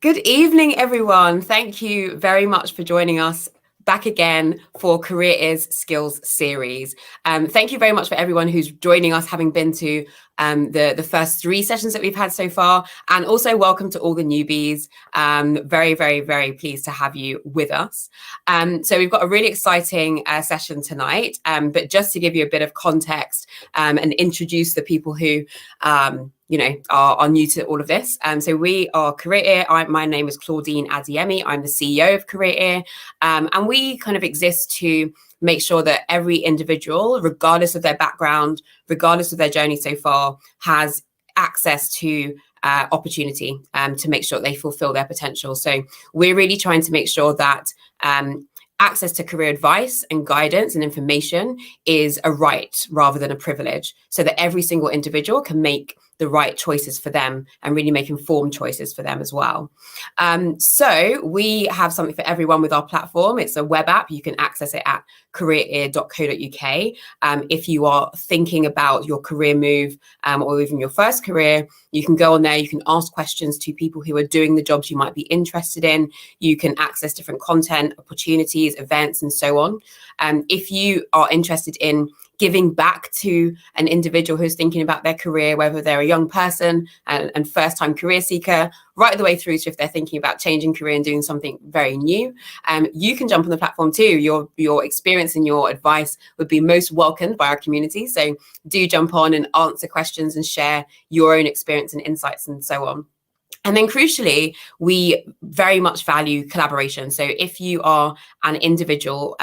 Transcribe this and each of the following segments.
Good evening, everyone. Thank you very much for joining us back again for CareerEar's Skills series. Thank you very much for everyone who's joining us, having been to the first 3 sessions that we've had so far, and also welcome to all the newbies. Very, very, very pleased to have you with us. So we've got a really exciting session tonight, but just to give you a bit of context and introduce the people who are new to all of this. So we are CareerEar. My name is Claudine Adiemi. I'm the CEO of CareerEar, and we kind of exist to make sure that every individual, regardless of their background, regardless of their journey so far, has access to opportunity to make sure they fulfill their potential. So we're really trying to make sure that access to career advice and guidance and information is a right rather than a privilege, so that every single individual can make the right choices for them and really make informed choices for them as well. So we have something for everyone with our platform. It's a web app. You can access it at careerear.co.uk. If you are thinking about your career move or even your first career, you can go on there. You can ask questions to people who are doing the jobs you might be interested in. You can access different content, opportunities, events, and so on. If you are interested in giving back to an individual who's thinking about their career, whether they're a young person and first-time career seeker, right the way through to if they're thinking about changing career and doing something very new, you can jump on the platform too. Your experience and your advice would be most welcomed by our community. So do jump on and answer questions and share your own experience and insights and so on. And then crucially, we very much value collaboration. So if you are an individual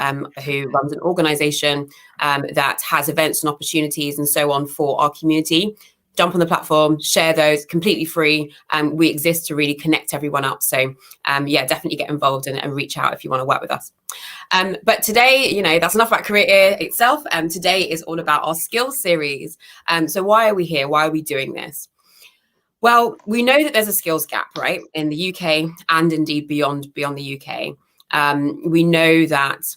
who runs an organization that has events and opportunities and so on for our community, jump on the platform, share those completely free. We exist to really connect everyone up. So yeah, definitely get involved and reach out if you want to work with us. But today, that's enough about CareerEar itself. Today is all about our skills series. So why are we here? Why are we doing this? Well, we know that there's a skills gap, right, in the UK and indeed beyond the UK. We know that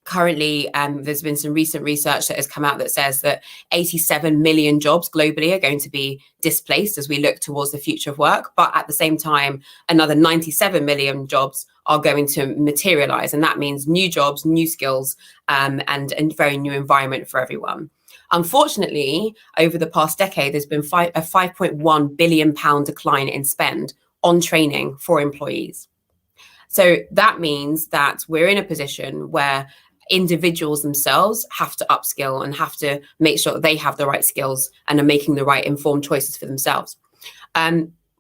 currently there's been some recent research that has come out that says that 87 million jobs globally are going to be displaced as we look towards the future of work. But at the same time, another 97 million jobs are going to materialize. And that means new jobs, new skills, and a very new environment for everyone. Unfortunately, over the past decade, there's been a £5.1 billion decline in spend on training for employees. So that means that we're in a position where individuals themselves have to upskill and have to make sure that they have the right skills and are making the right informed choices for themselves.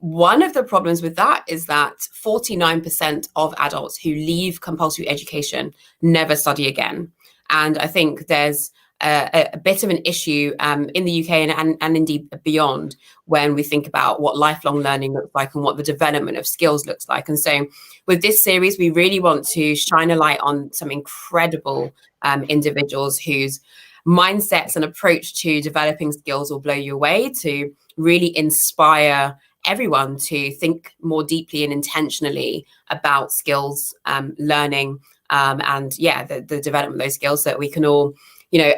One of the problems with that is that 49% of adults who leave compulsory education never study again. And I think there's a bit of an issue in the UK and indeed beyond when we think about what lifelong learning looks like and what the development of skills looks like. And so with this series, we really want to shine a light on some incredible individuals whose mindsets and approach to developing skills will blow you away, to really inspire everyone to think more deeply and intentionally about skills, learning, and yeah, the development of those skills so that we can all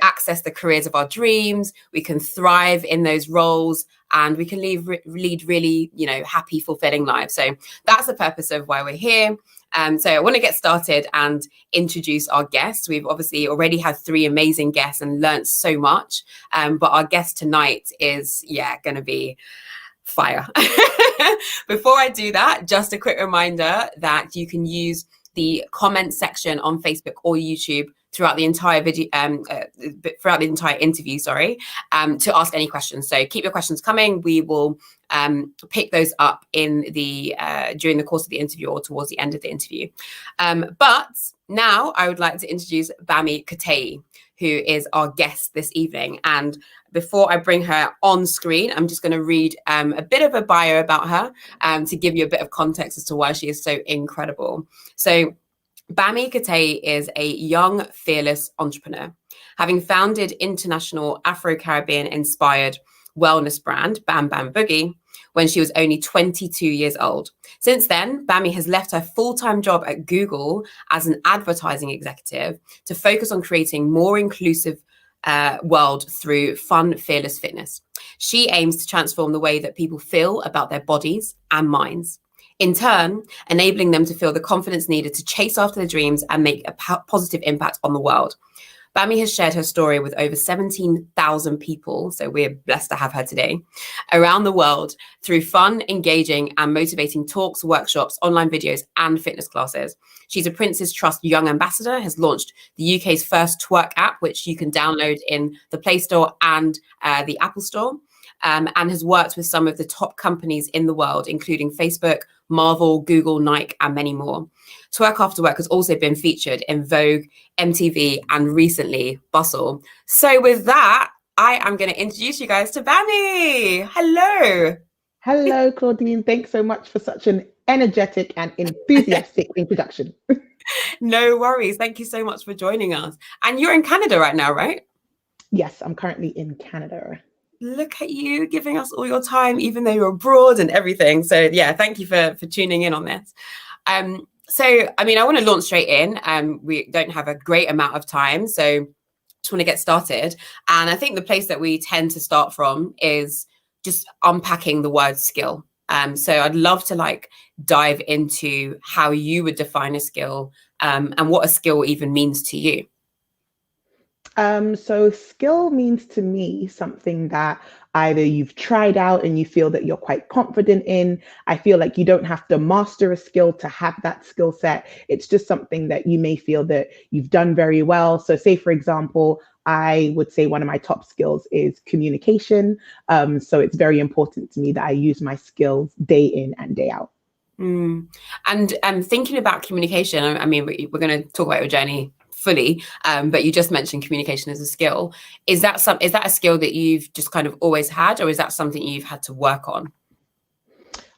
access the careers of our dreams, we can thrive in those roles, and we can lead really, happy, fulfilling lives. So that's the purpose of why we're here. So I want to get started and introduce our guests. We've obviously already had 3 amazing guests and learned so much, but our guest tonight is, going to be fire. Before I do that, just a quick reminder that you can use the comment section on Facebook or YouTube throughout the entire video, throughout the entire interview, to ask any questions. So keep your questions coming. We will pick those up in the during the course of the interview or towards the end of the interview. But now I would like to introduce Bami Kuteyi, who is our guest this evening. And before I bring her on screen, I'm just going to read a bit of a bio about her to give you a bit of context as to why she is so incredible. So Bami Kuteyi is a young, fearless entrepreneur, having founded International Afro-Caribbean inspired wellness brand Bam Bam Boogie when she was only 22 years old. Since then, Bami has left her full-time job at Google as an advertising executive to focus on creating more inclusive world through fun, fearless fitness. She aims to transform the way that people feel about their bodies and minds, in turn, enabling them to feel the confidence needed to chase after their dreams and make a positive impact on the world. Bami has shared her story with over 17,000 people, so we're blessed to have her today, around the world through fun, engaging, and motivating talks, workshops, online videos, and fitness classes. She's a Prince's Trust Young Ambassador, has launched the UK's first Twerk app, which you can download in the Play Store and the Apple Store, and has worked with some of the top companies in the world, including Facebook, Marvel, Google, Nike, and many more. Twerk After Work has also been featured in Vogue, MTV, and recently Bustle. So with that, I am going to introduce you guys to Bami. Hello. Hello, Claudine. Thanks so much for such an energetic and enthusiastic introduction. No worries. Thank you so much for joining us. And you're in Canada right now, right? Yes, I'm currently in Canada. Look at you giving us all your time, even though you're abroad and everything. So yeah, thank you for tuning in on this. So, I mean, I want to launch straight in. We don't have a great amount of time, so just want to get started. And I think the place that we tend to start from is just unpacking the word skill. So I'd love to dive into how you would define a skill and what a skill even means to you. So skill means to me something that either you've tried out and you feel that you're quite confident in. I feel like you don't have to master a skill to have that skill set. It's just something that you may feel that you've done very well. So say, for example, I would say one of my top skills is communication. So it's very important to me that I use my skills day in and day out. And thinking about communication, I mean, we're going to talk about your journey fully, but you just mentioned communication as a skill. Is that a skill that you've just kind of always had, or is that something you've had to work on?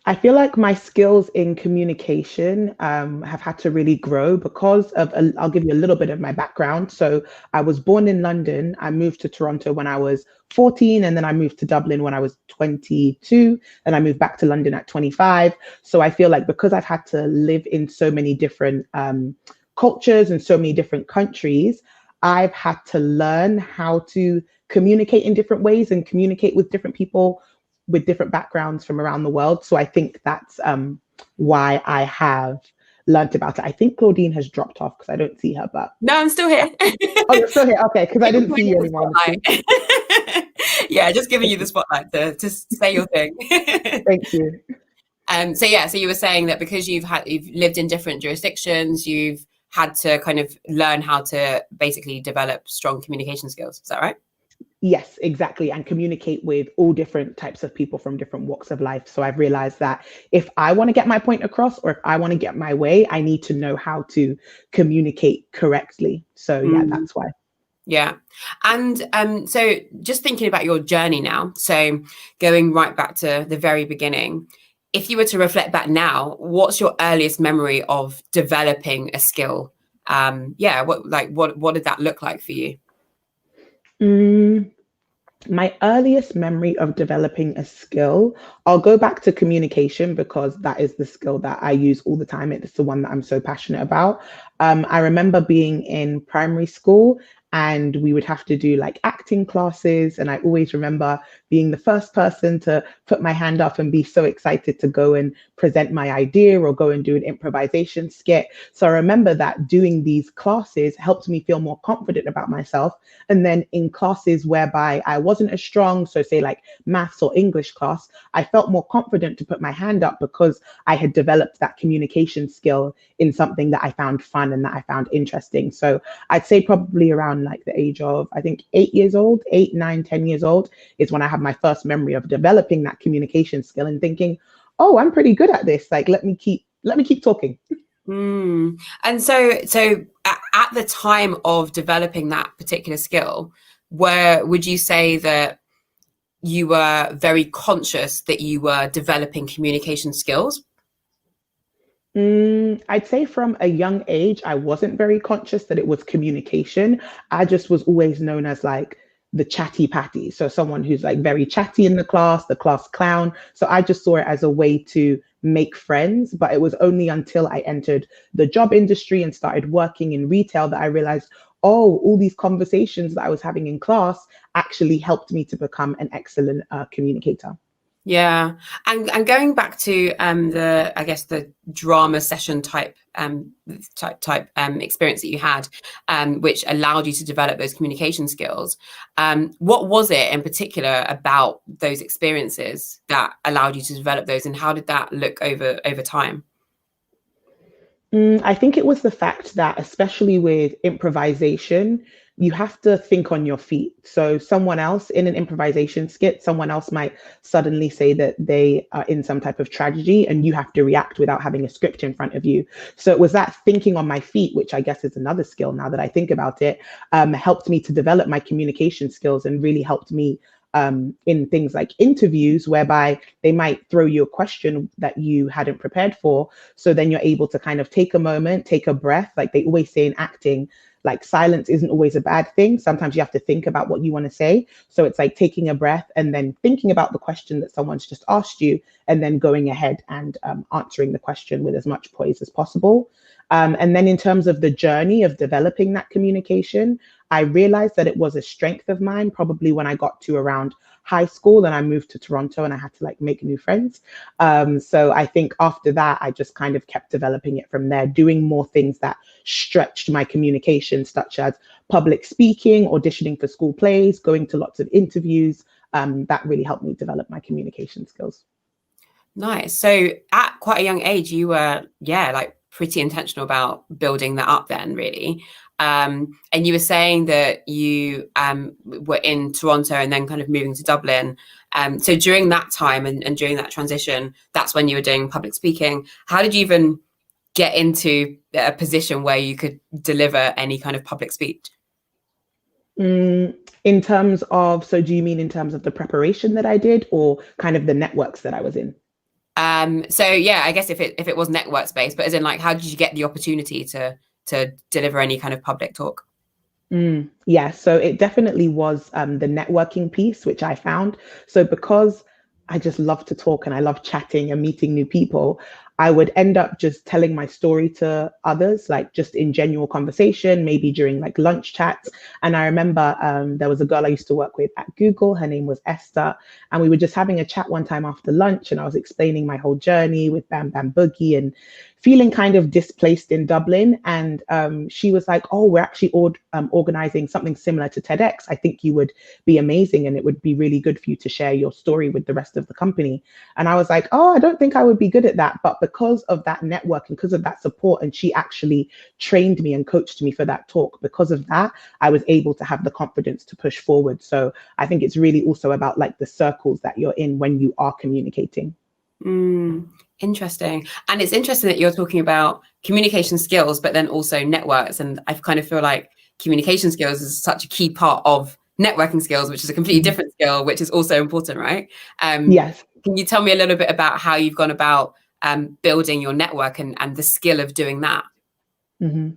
I feel like my skills in communication have had to really grow because of, I'll give you a little bit of my background. So I was born in London. I moved to Toronto when I was 14, and then I moved to Dublin when I was 22, and I moved back to London at 25. So I feel like because I've had to live in so many different cultures and so many different countries, I've had to learn how to communicate in different ways and communicate with different people with different backgrounds from around the world. So I think that's why I have learnt about it. I think Claudine has dropped off because I don't see her, but... No, I'm still here. Oh, you're still here? Okay, because I didn't see you anymore. Yeah, just giving you the spotlight to say your thing. Thank you. So you were saying that because you've lived in different jurisdictions, you've had to kind of learn how to basically develop strong communication skills. Is that right? Yes, exactly. And communicate with all different types of people from different walks of life. So I've realized that if I want to get my point across, or if I want to get my way, I need to know how to communicate correctly. So yeah, that's why. Yeah. And so just thinking about your journey now, so going right back to the very beginning, if you were to reflect back now, what's your earliest memory of developing a skill? What did that look like for you? My earliest memory of developing a skill, I'll go back to communication because that is the skill that I use all the time. It's the one that I'm so passionate about. I remember being in primary school and we would have to do acting classes. And I always remember being the first person to put my hand up and be so excited to go and present my idea or go and do an improvisation skit. So I remember that doing these classes helped me feel more confident about myself. And then in classes whereby I wasn't as strong, so say maths or English class, I felt more confident to put my hand up because I had developed that communication skill in something that I found fun and that I found interesting. So I'd say probably around the age of, I think 8 years old, 8, 9, 10 years old is when I had my first memory of developing that communication skill and thinking, oh, I'm pretty good at this. Let me keep talking. And so at the time of developing that particular skill, would you say that you were very conscious that you were developing communication skills? I'd say from a young age, I wasn't very conscious that it was communication. I just was always known as the chatty patty. So someone who's very chatty in the class clown. So I just saw it as a way to make friends. But it was only until I entered the job industry and started working in retail that I realized, oh, all these conversations that I was having in class actually helped me to become an excellent communicator. Yeah, and going back to the, I guess, the drama session type experience that you had, which allowed you to develop those communication skills. What was it in particular about those experiences that allowed you to develop those, and how did that look over time? I think it was the fact that, especially with improvisation, you have to think on your feet. So, someone else in an improvisation skit, someone else might suddenly say that they are in some type of tragedy, and you have to react without having a script in front of you. So, it was that thinking on my feet, which I guess is another skill now that I think about it, helped me to develop my communication skills and really helped me in things like interviews, whereby they might throw you a question that you hadn't prepared for. So then you're able to kind of take a moment, take a breath. Like they always say in acting, like silence isn't always a bad thing. Sometimes you have to think about what you want to say. So it's like taking a breath and then thinking about the question that someone's just asked you, and then going ahead and answering the question with as much poise as possible. And then in terms of the journey of developing that communication, I realized that it was a strength of mine probably when I got to around high school and I moved to Toronto and I had to like make new friends. So I think after that, I just kind of kept developing it from there, doing more things that stretched my communication, such as public speaking, auditioning for school plays, going to lots of interviews. That really helped me develop my communication skills. Nice. So at quite a young age, you were, like pretty intentional about building that up then, really. And you were saying that you were in Toronto and then kind of moving to Dublin. So during that time and during that transition, that's when you were doing public speaking. How did you even get into a position where you could deliver any kind of public speech? In terms of, so do you mean in terms of the preparation that I did or kind of the networks that I was in? So yeah, I guess if it was network based, but as in like, how did you get the opportunity to deliver any kind of public talk? Yeah, so it definitely was the networking piece, which I found. So because I just love to talk and I love chatting and meeting new people, I would end up just telling my story to others, like just in general conversation, maybe during like lunch chats. And I remember there was a girl I used to work with at Google. Her name was Esther. And we were just having a chat one time after lunch. And I was explaining my whole journey with Bam Bam Boogie and feeling kind of displaced in Dublin. And she was like, oh, we're actually organizing something similar to TEDx. I think you would be amazing and it would be really good for you to share your story with the rest of the company. And I was like, oh, I don't think I would be good at that. But because of that network and because of that support, and she actually trained me and coached me for that talk, because of that, I was able to have the confidence to push forward. So I think it's really also about like the circles that you're in when you are communicating. Interesting. And it's interesting that you're talking about communication skills, but then also networks. And I kind of feel like communication skills is such a key part of networking skills, which is a completely different skill, which is also important, right? Yes. Can you tell me a little bit about how you've gone about building your network and the skill of doing that? Mm-hmm.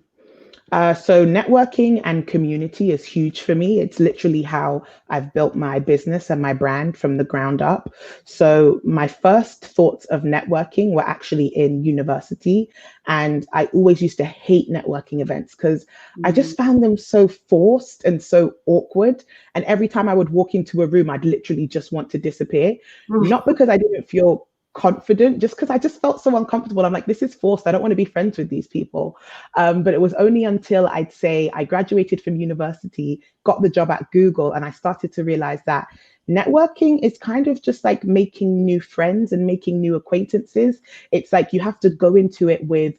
So networking and community is huge for me. It's literally how I've built my business and my brand from the ground up. So my first thoughts of networking were actually in university. And I always used to hate networking events because I just found them so forced and so awkward. And every time I would walk into a room, I'd literally just want to disappear. Not because I didn't feel confident, just because I just felt so uncomfortable. I'm like, this is forced. I don't want to be friends with these people. But it was only until I'd say I graduated from university, got the job at Google, and I started to realize that networking is kind of just like making new friends and making new acquaintances. It's like you have to go into it with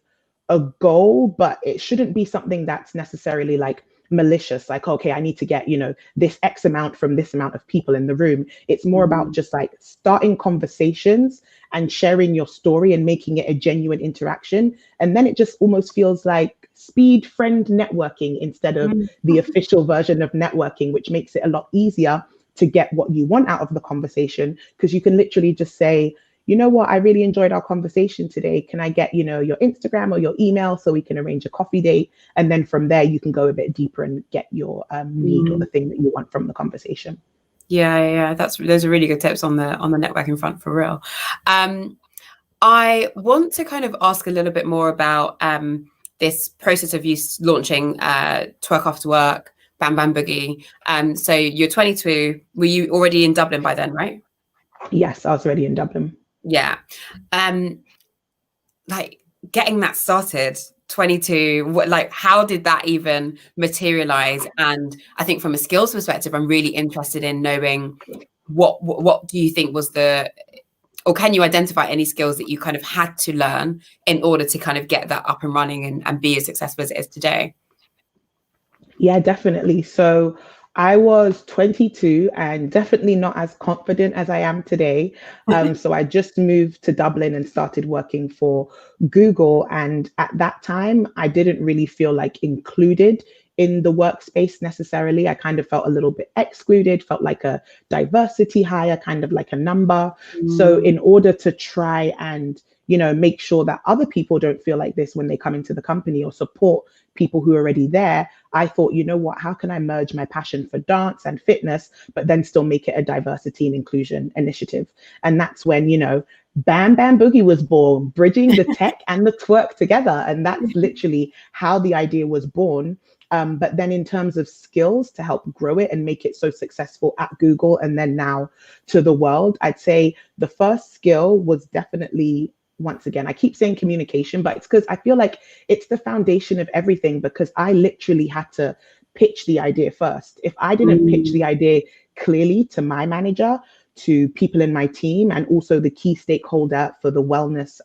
a goal, but it shouldn't be something that's necessarily like malicious, like, okay, I need to get, this X amount from this amount of people in the room. It's more about just like starting conversations and sharing your story and making it a genuine interaction. And then it just almost feels like speed friend networking instead of the official version of networking, which makes it a lot easier to get what you want out of the conversation, because you can literally just say, you know what, I really enjoyed our conversation today. Can I get, your Instagram or your email so we can arrange a coffee date? And then from there, you can go a bit deeper and get your need or the thing that you want from the conversation. Yeah. Those are really good tips on the networking front, for real. I want to kind of ask a little bit more about this process of you launching Twerk After Work, Bam Bam Boogie. So you're 22. Were you already in Dublin by then, right? Yes, I was already in Dublin. Yeah. Like getting that started, 22, like how did that even materialize? And I think from a skills perspective, I'm really interested in knowing what do you think was the, or can you identify any skills that you kind of had to learn in order to kind of get that up and running and be as successful as it is today? Yeah, definitely. So I was 22 and definitely not as confident as I am today. So I just moved to Dublin and started working for Google. And at that time, I didn't really feel like included in the workspace necessarily. I kind of felt a little bit excluded, felt like a diversity hire, kind of like a number. So Mm, in order to try and make sure that other people don't feel like this when they come into the company or support people who are already there, I thought, you know what, how can I merge my passion for dance and fitness, but then still make it a diversity and inclusion initiative? And that's when, Bam Bam Boogie was born, bridging the tech and the twerk together. And that's literally how the idea was born. But then in terms of skills to help grow it and make it so successful at Google and then now to the world, I'd say the first skill was definitely, once again, I keep saying communication, but it's because I feel like it's the foundation of everything, because I literally had to pitch the idea first. If I didn't pitch mm, the idea clearly to my manager, to people in my team, and also the key stakeholder for the wellness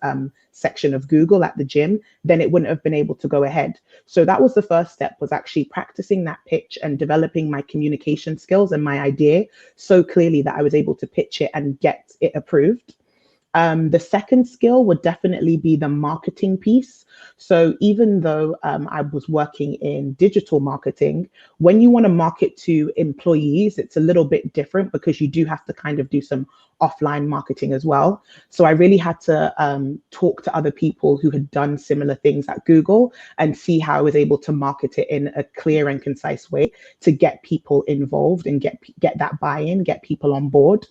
section of Google at the gym, then it wouldn't have been able to go ahead. So that was the first step, was actually practicing that pitch and developing my communication skills and my idea so clearly that I was able to pitch it and get it approved. The second skill would definitely be the marketing piece. So even though I was working in digital marketing, when you want to market to employees, it's a little bit different because you do have to kind of do some offline marketing as well. So I really had to talk to other people who had done similar things at Google and see how I was able to market it in a clear and concise way to get people involved and get that buy-in, get people on board.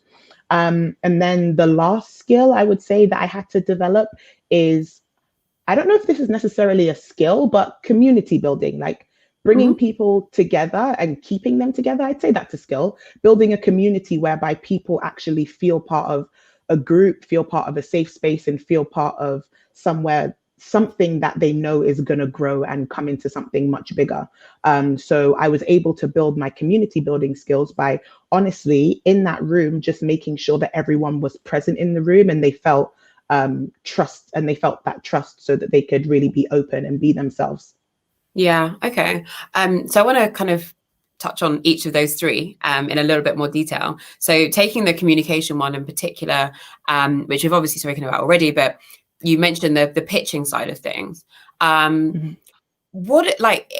And then the last skill I would say that I had to develop is, I don't know if this is necessarily a skill, but community building, like bringing mhm. people together and keeping them together. I'd say that's a skill. Building a community whereby people actually feel part of a group, feel part of a safe space, and feel part of something that they know is going to grow and come into something much bigger. So I was able to build my community building skills by honestly in that room, just making sure that everyone was present in the room and they felt trust, and they felt that trust so that they could really be open and be themselves. Yeah. Okay. So I want to kind of touch on each of those three in a little bit more detail. So taking the communication one in particular, which we've obviously spoken about already, but you mentioned the pitching side of things. Mhm. What like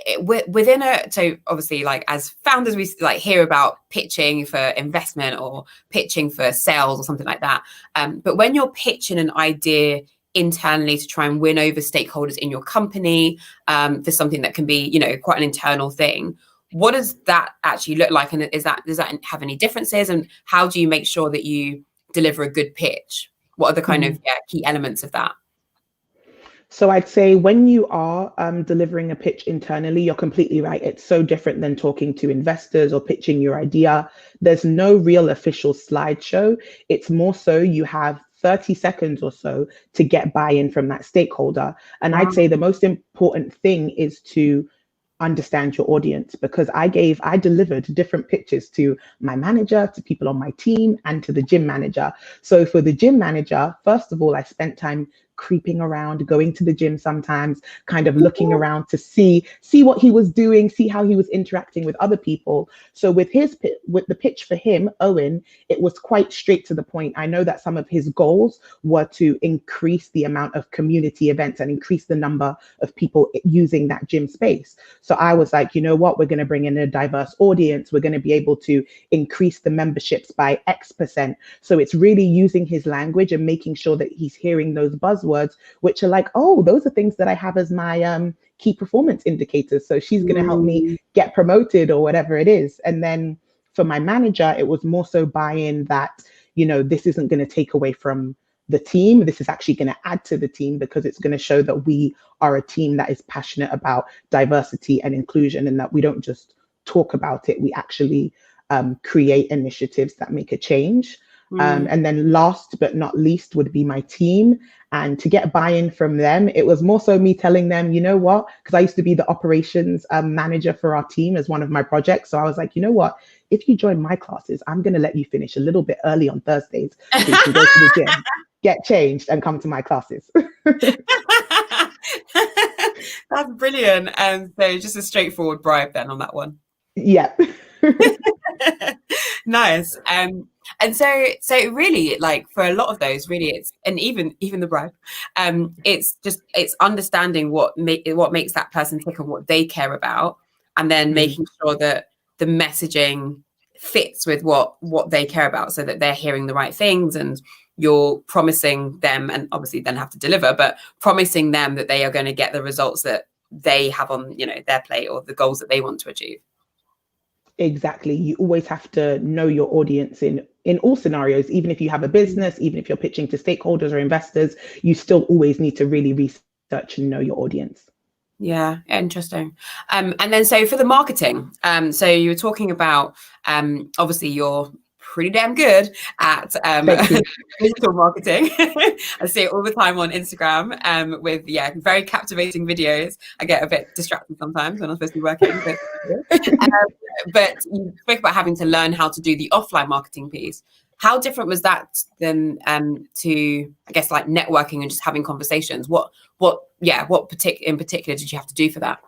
within a, so obviously like as founders we like hear about pitching for investment or pitching for sales or something like that, but when you're pitching an idea internally to try and win over stakeholders in your company, for something that can be quite an internal thing, what does that actually look like, and does that have any differences, and how do you make sure that you deliver a good pitch? What are the kind of Mhm. key elements of that? So I'd say when you are delivering a pitch internally, you're completely right. It's so different than talking to investors or pitching your idea. There's no real official slideshow. It's more so you have 30 seconds or so to get buy-in from that stakeholder. And I'd say the most important thing is to understand your audience, because I delivered different pitches to my manager, to people on my team, and to the gym manager. So for the gym manager, first of all, I spent time creeping around, going to the gym sometimes, kind of looking around to see what he was doing, see how he was interacting with other people. So with the pitch for him, Owen, it was quite straight to the point. I know that some of his goals were to increase the amount of community events and increase the number of people using that gym space. So I was like, you know what, we're going to bring in a diverse audience. We're going to be able to increase the memberships by X%. So it's really using his language and making sure that he's hearing those buzzwords, which are like, oh, those are things that I have as my key performance indicators. So she's going to help me Mm, get promoted or whatever it is. And then for my manager, it was more so buy-in that, this isn't going to take away from the team. This is actually going to add to the team, because it's going to show that we are a team that is passionate about diversity and inclusion, and that we don't just talk about it, we actually create initiatives that make a change. And then last but not least would be my team. And to get buy-in from them, it was more so me telling them, you know what, because I used to be the operations manager for our team as one of my projects. So I was like, you know what, if you join my classes, I'm going to let you finish a little bit early on Thursdays so you can go to the gym, get changed, and come to my classes. That's brilliant. And so just a straightforward bribe then on that one. Yeah. Nice. And so really, like, for a lot of those, really, it's, and even the bribe, it's understanding what makes that person tick and what they care about, and then making sure that the messaging fits with what they care about, so that they're hearing the right things, and you're promising them, and obviously then have to deliver, but promising them that they are going to get the results that they have on, you know, their plate, or the goals that they want to achieve. Exactly. You always have to know your audience in all scenarios. Even if you have a business, even if you're pitching to stakeholders or investors, you still always need to really research and know your audience. Yeah, interesting. And then so for the marketing, so you were talking about, obviously you're pretty damn good at digital marketing. I see it all the time on Instagram with very captivating videos. I get a bit distracted sometimes when I'm supposed to be working, but you spoke about having to learn how to do the offline marketing piece. How different was that than to, I guess, like networking and just having conversations? What in particular did you have to do for that?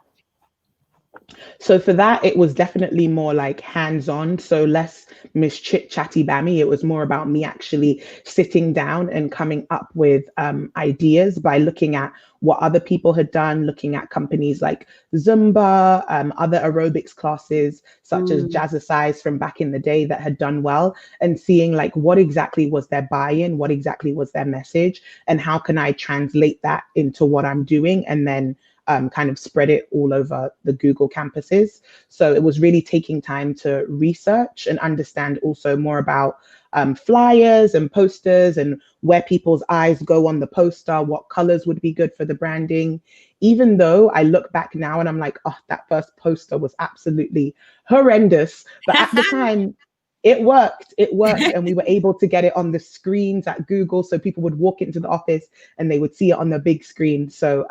So for that, it was definitely more like hands-on. So less Miss Chit Chatty Bammy. It was more about me actually sitting down and coming up with ideas by looking at what other people had done, looking at companies like Zumba, other aerobics classes such as Jazzercise from back in the day that had done well, and seeing like what exactly was their buy-in, what exactly was their message, and how can I translate that into what I'm doing, and then kind of spread it all over the Google campuses. So it was really taking time to research and understand also more about flyers and posters and where people's eyes go on the poster, what colors would be good for the branding. Even though I look back now and I'm like, oh, that first poster was absolutely horrendous. But at the time, it worked. And we were able to get it on the screens at Google. So people would walk into the office and they would see it on the big screen. So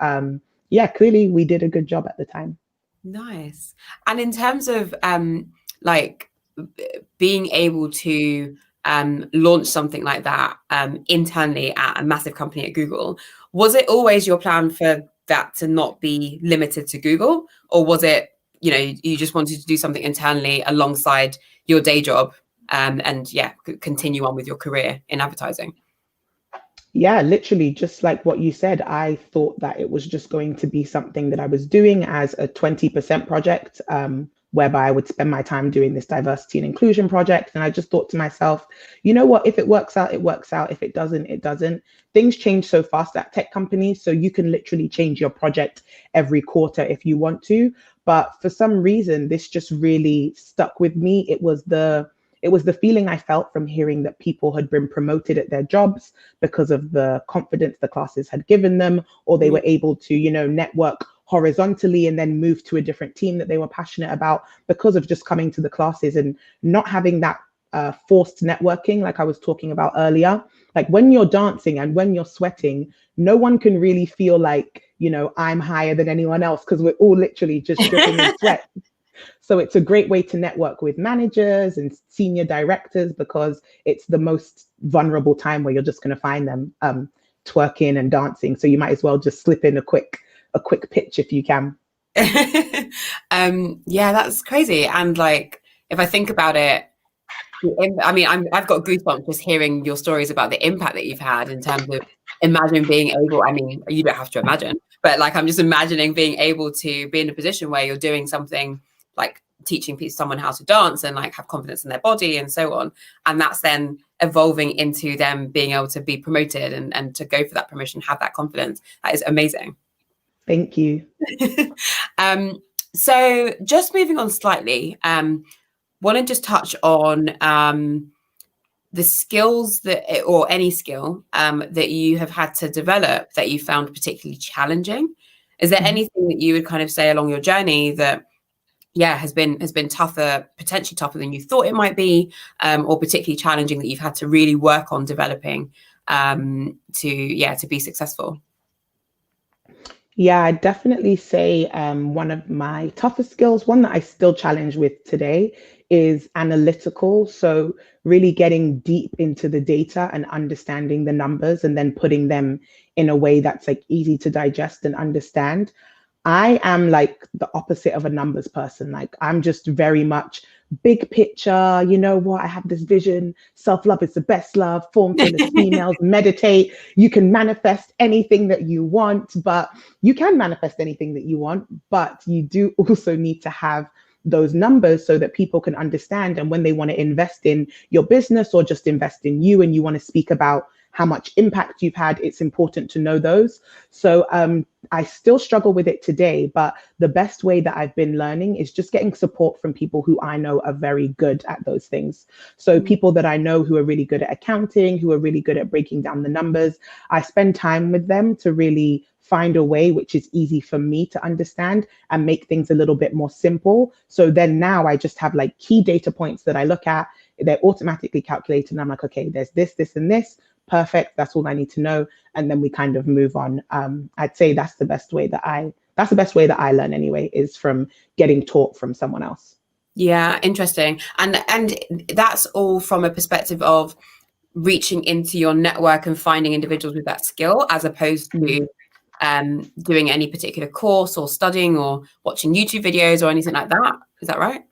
yeah, clearly we did a good job at the time. Nice. And in terms of like being able to launch something like that internally at a massive company at Google, was it always your plan for that to not be limited to Google? Or was it, you know, you just wanted to do something internally alongside your day job and continue on with your career in advertising? Yeah, literally, just like what you said, I thought that it was just going to be something that I was doing as a 20% project, whereby I would spend my time doing this diversity and inclusion project. And I just thought to myself, you know what, if it works out, it works out. If it doesn't, it doesn't. Things change so fast at tech companies. So you can literally change your project every quarter if you want to. But for some reason, this just really stuck with me. It was the feeling I felt from hearing that people had been promoted at their jobs because of the confidence the classes had given them, or they were able to, you know, network horizontally and then move to a different team that they were passionate about because of just coming to the classes and not having that forced networking like I was talking about earlier. Like when you're dancing and when you're sweating, no one can really feel like, you know, I'm higher than anyone else because we're all literally just dripping in sweat. So it's a great way to network with managers and senior directors because it's the most vulnerable time where you're just going to find them twerking and dancing. So you might as well just slip in a quick pitch if you can. Yeah, that's crazy. And like, if I think about it, I mean, I've got goosebumps just hearing your stories about the impact that you've had in terms of imagine being able, I mean, you don't have to imagine, but like, I'm just imagining being able to be in a position where you're doing something like teaching someone how to dance and like have confidence in their body and so on. And that's then evolving into them being able to be promoted and to go for that promotion, have that confidence. That is amazing. Thank you. So just moving on slightly, want to just touch on the skills or any skill that you have had to develop that you found particularly challenging. Is there anything that you would kind of say along your journey that has been tougher, potentially tougher than you thought it might be, or particularly challenging that you've had to really work on developing to be successful? Yeah, I'd definitely say one of my toughest skills, one that I still challenge with today, is analytical. So, really getting deep into the data and understanding the numbers and then putting them in a way that's like easy to digest and understand. I am like the opposite of a numbers person. Like, I'm just very much big picture. You know what? I have this vision. Self love is the best love. Form fillers, females, meditate. You can manifest anything that you want, but you can manifest anything that you want, but you do also need to have those numbers so that people can understand. And when they want to invest in your business or just invest in you and you want to speak about how much impact you've had, it's important to know those. So I still struggle with it today, but the best way that I've been learning is just getting support from people who I know are very good at those things. So people that I know who are really good at accounting, who are really good at breaking down the numbers, I spend time with them to really find a way which is easy for me to understand and make things a little bit more simple. So then now I just have like key data points that I look at. They're automatically calculated. And I'm like, okay, there's this, this, and this. Perfect. That's all I need to know. And then we kind of move on. I'd say that's the best way that I learn anyway, is from getting taught from someone else. Yeah, interesting. And that's all from a perspective of reaching into your network and finding individuals with that skill, as opposed to doing any particular course or studying or watching YouTube videos or anything like that. Is that right?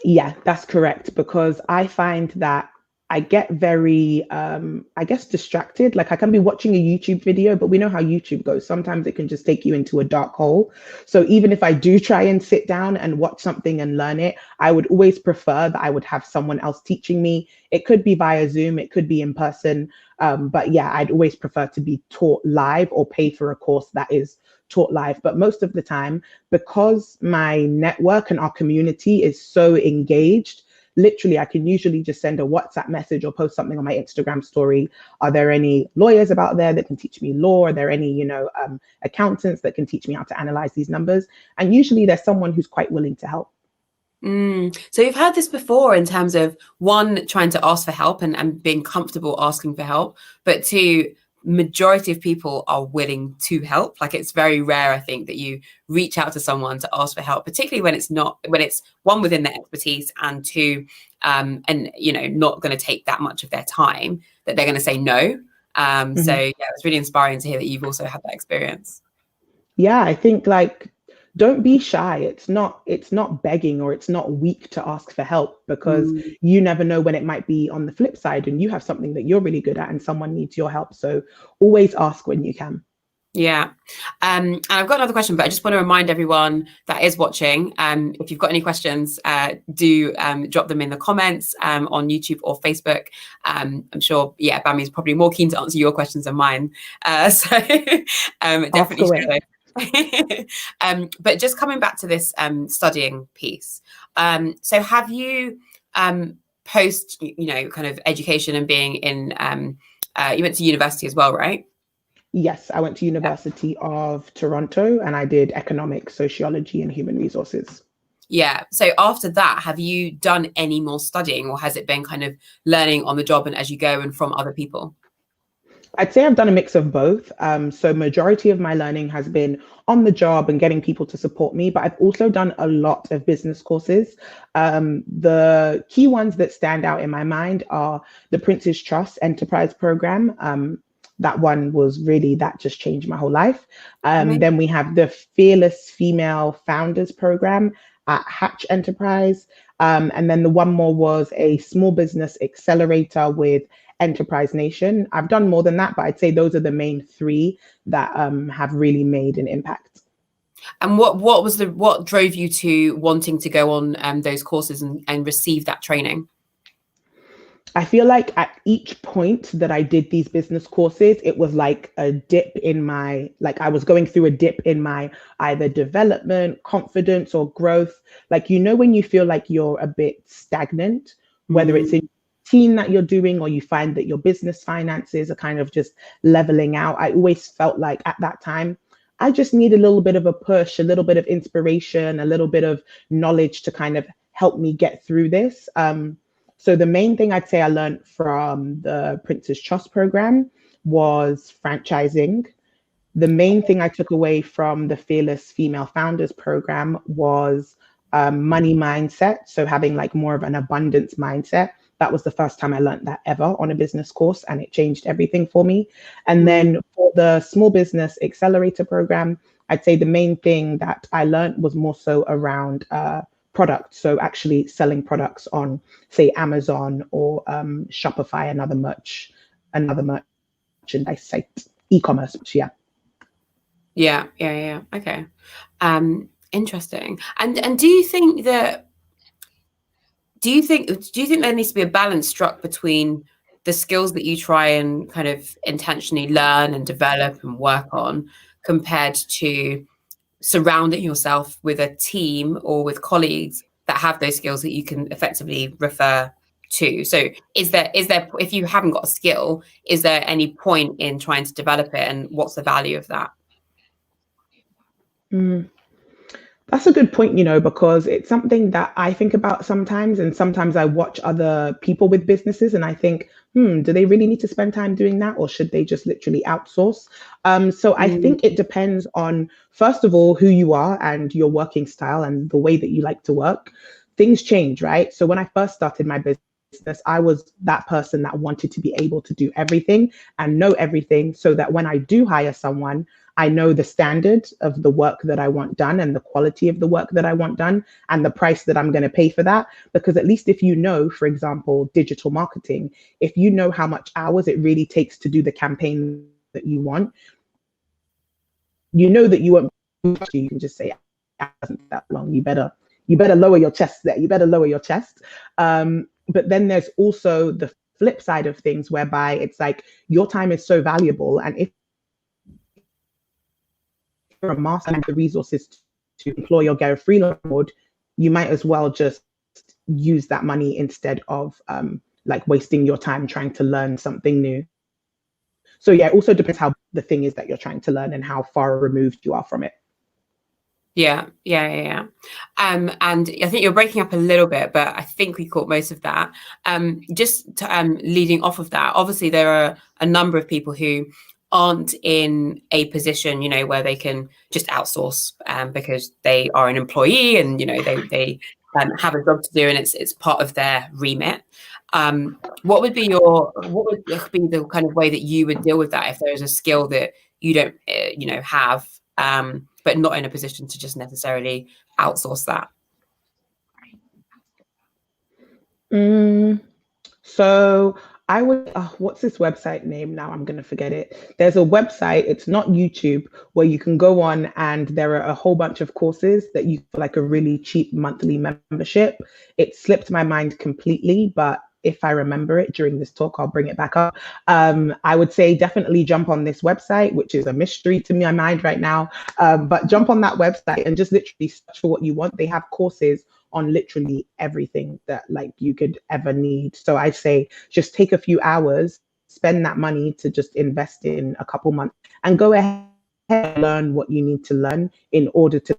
Yeah, that's correct. Because I find that I get very, I guess, distracted. Like, I can be watching a YouTube video, but we know how YouTube goes. Sometimes it can just take you into a dark hole. So even if I do try and sit down and watch something and learn it, I would always prefer that I would have someone else teaching me. It could be via Zoom, it could be in person. But yeah, I'd always prefer to be taught live or pay for a course that is taught live. But most of the time, because my network and our community is so engaged, literally, I can usually just send a WhatsApp message or post something on my Instagram story. Are there any lawyers about there that can teach me law? Are there any, accountants that can teach me how to analyze these numbers? And usually there's someone who's quite willing to help. So you've heard this before in terms of, one, trying to ask for help and being comfortable asking for help, but two, majority of people are willing to help. Like, it's very rare, I think, that you reach out to someone to ask for help, particularly when it's one, within their expertise, and two, and not going to take that much of their time, that they're going to say no. So yeah, it's really inspiring to hear that you've also had that experience. Yeah, I think, like, don't be shy. It's not begging, or it's not weak to ask for help, because you never know when it might be on the flip side and you have something that you're really good at and someone needs your help. So always ask when you can. Yeah. And I've got another question, but I just want to remind everyone that is watching, if you've got any questions, do drop them in the comments on YouTube or Facebook. I'm sure, Bami is probably more keen to answer your questions than mine. So definitely share those. But just coming back to this studying piece, so have you post kind of education and being in you went to university as well, right? Yes, I went to University of Toronto and I did economics, sociology, and human resources. Yeah. So after that, have you done any more studying, or has it been kind of learning on the job and as you go and from other people? I'd say I've done a mix of both. So majority of my learning has been on the job and getting people to support me, but I've also done a lot of business courses. The key ones that stand out in my mind are the Prince's Trust Enterprise Program. That one was really, that just changed my whole life. Then we have the Fearless Female Founders Program at Hatch Enterprise. And then the one more was a small business accelerator with Enterprise Nation. I've done more than that, but I'd say those are the main three that have really made an impact. And what drove you to wanting to go on those courses and receive that training? I feel like at each point that I did these business courses, it was like a dip in my, like I was going through a dip in my either development, confidence, or growth. Like, when you feel like you're a bit stagnant, whether it's in routine that you're doing, or you find that your business finances are kind of just leveling out. I always felt like at that time I just need a little bit of a push, a little bit of inspiration, a little bit of knowledge to kind of help me get through this. So the main thing I'd say I learned from the Prince's Trust program was franchising. The main thing I took away from the Fearless Female Founders program was money mindset. So having like more of an abundance mindset. That was the first time I learned that ever on a business course, and it changed everything for me. And then for the Small Business Accelerator program, I'd say the main thing that I learned was more so around products. So actually selling products on, say, Amazon or Shopify, another merchandise site, e-commerce. Yeah. Yeah. Okay. Interesting. And do you think there needs to be a balance struck between the skills that you try and kind of intentionally learn and develop and work on, compared to surrounding yourself with a team or with colleagues that have those skills that you can effectively refer to? So is there, if you haven't got a skill, is there any point in trying to develop it, and what's the value of that? That's a good point, because it's something that I think about sometimes. And sometimes I watch other people with businesses and I think, do they really need to spend time doing that? Or should they just literally outsource? So I think it depends on, first of all, who you are and your working style and the way that you like to work. Things change, right? So when I first started my business, I was that person that wanted to be able to do everything and know everything, so that when I do hire someone, I know the standard of the work that I want done and the quality of the work that I want done and the price that I'm going to pay for that. Because at least if you know, for example, digital marketing, if you know how much hours it really takes to do the campaign that you want, you know that you won't, you can just say, wasn't that long. You better lower your chest there. You better lower your chest. But then there's also the flip side of things, whereby it's like your time is so valuable. And if you're a master and the resources to employ or get a freelance mode, you might as well just use that money instead of like wasting your time trying to learn something new. So yeah, it also depends how the thing is that you're trying to learn and how far removed you are from it. Yeah. And I think you're breaking up a little bit, but I think we caught most of that. Leading off of that, obviously there are a number of people who aren't in a position, where they can just outsource because they are an employee and, they have a job to do and it's part of their remit. What would be the kind of way that you would deal with that if there is a skill that you don't, have, but not in a position to just necessarily outsource that? So I would, what's this website name now? I'm going to forget it. There's a website, it's not YouTube, where you can go on and there are a whole bunch of courses that you for like a really cheap monthly membership. It slipped my mind completely, but if I remember it during this talk, I'll bring it back up. I would say definitely jump on this website, which is a mystery to my mind right now. But jump on that website and just literally search for what you want. They have courses on literally everything that like you could ever need. So I say just take a few hours, spend that money to just invest in a couple months and go ahead and learn what you need to learn in order to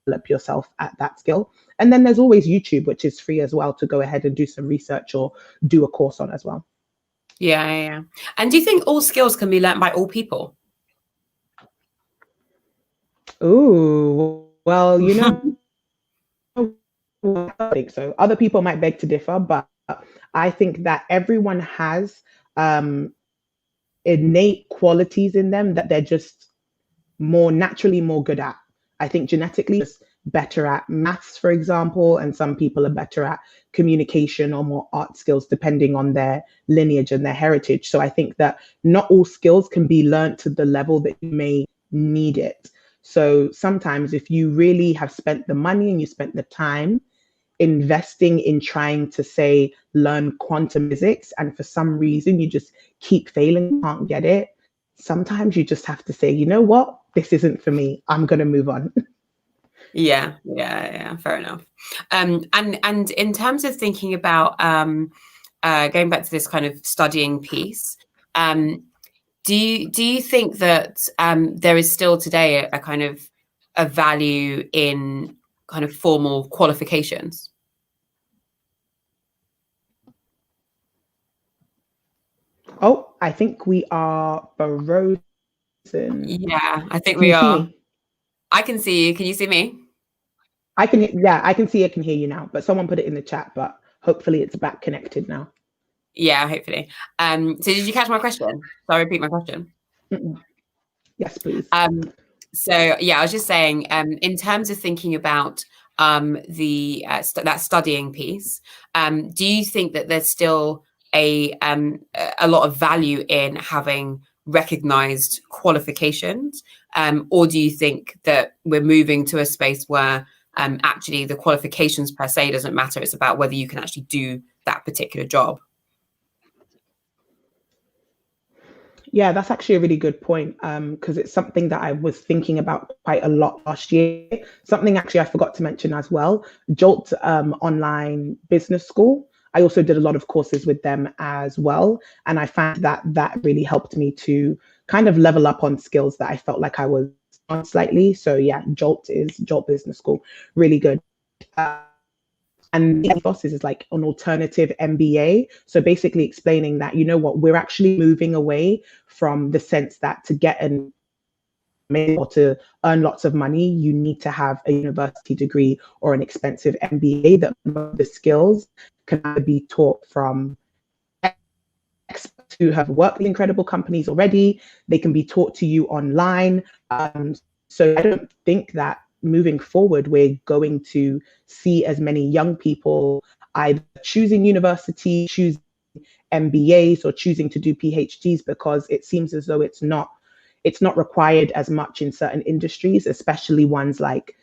develop yourself at that skill. And then there's always YouTube, which is free as well, to go ahead and do some research or do a course on as well. Yeah. And do you think all skills can be learned by all people? Oh, well, I think so. Other people might beg to differ, but I think that everyone has innate qualities in them that they're just naturally more good at. I think genetically just better at maths, for example, and some people are better at communication or more art skills depending on their lineage and their heritage. So I think that not all skills can be learned to the level that you may need it. So sometimes if you really have spent the money and you spent the time investing in trying to say learn quantum physics, and for some reason you just keep failing, can't get it, sometimes you just have to say, you know what, this isn't for me, I'm going to move on. Yeah, fair enough. And in terms of thinking about going back to this kind of studying piece, Do you think that there is still today a kind of a value in kind of formal qualifications? Oh, I think we are frozen. Yeah, I think Can we you see are. me? I can see you. Can you see me? I can, yeah, I can see, I can hear you now, but someone put it in the chat, but hopefully it's back connected now. Yeah, hopefully. So did you catch my question? So I repeat my question. Mm-mm. Yes, please. So yeah, I was just saying, in terms of thinking about the that studying piece, do you think that there's still a lot of value in having recognized qualifications, or do you think that we're moving to a space where actually the qualifications per se doesn't matter? It's about whether you can actually do that particular job. Yeah, that's actually a really good point, because it's something that I was thinking about quite a lot last year. Something actually I forgot to mention as well, Jolt online business school. I also did a lot of courses with them as well, and I found that that really helped me to kind of level up on skills that I felt like I was on slightly. So yeah, Jolt Business School, really good. And the ethos is like an alternative MBA. So basically explaining that, you know what, we're actually moving away from the sense that to get an or to earn lots of money, you need to have a university degree or an expensive MBA, that the skills can be taught from experts who have worked with incredible companies already. They can be taught to you online. So I don't think that moving forward, we're going to see as many young people either choosing university, choosing MBAs, or choosing to do PhDs, because it seems as though it's not required as much in certain industries, especially ones like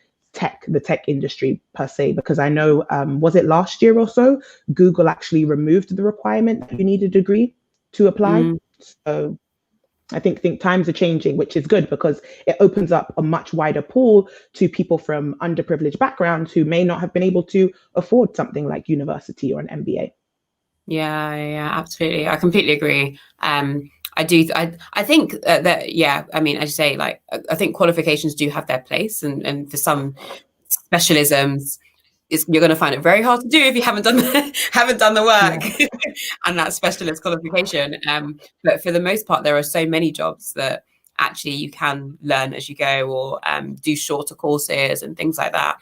the tech industry per se. Because I know, was it last year or so, Google actually removed the requirement that you need a degree to apply. Mm. So I think times are changing, which is good because it opens up a much wider pool to people from underprivileged backgrounds who may not have been able to afford something like university or an MBA. Yeah, absolutely. I completely agree. I do. I think that, yeah, I mean, as you say, like, I think qualifications do have their place, and for some specialisms, you're going to find it very hard to do if you haven't done haven't done the work Yeah. and that specialist qualification. But for the most part, there are so many jobs that actually you can learn as you go, or do shorter courses and things like that.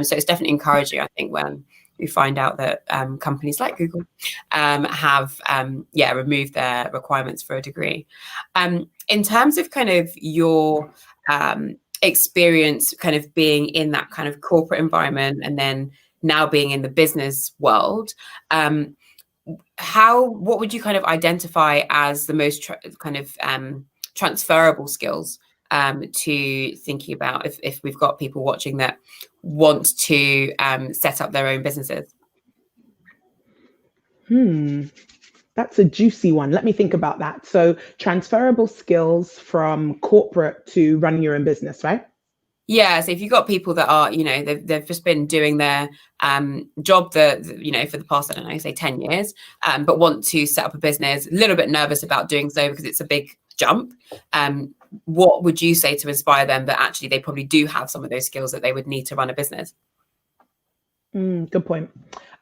So it's definitely encouraging, I think, when we find out that companies like Google have removed their requirements for a degree. In terms of kind of your experience kind of being in that kind of corporate environment and then now being in the business world, what would you kind of identify as the most transferable skills to thinking about if we've got people watching that want to set up their own businesses? That's a juicy one. Let me think about that. So, transferable skills from corporate to running your own business, right? Yeah, so if you've got people that are, they've just been doing their job for the past, I don't know, say 10 years, but want to set up a business, a little bit nervous about doing so because it's a big jump. What would you say to inspire them that actually they probably do have some of those skills that they would need to run a business? Good point.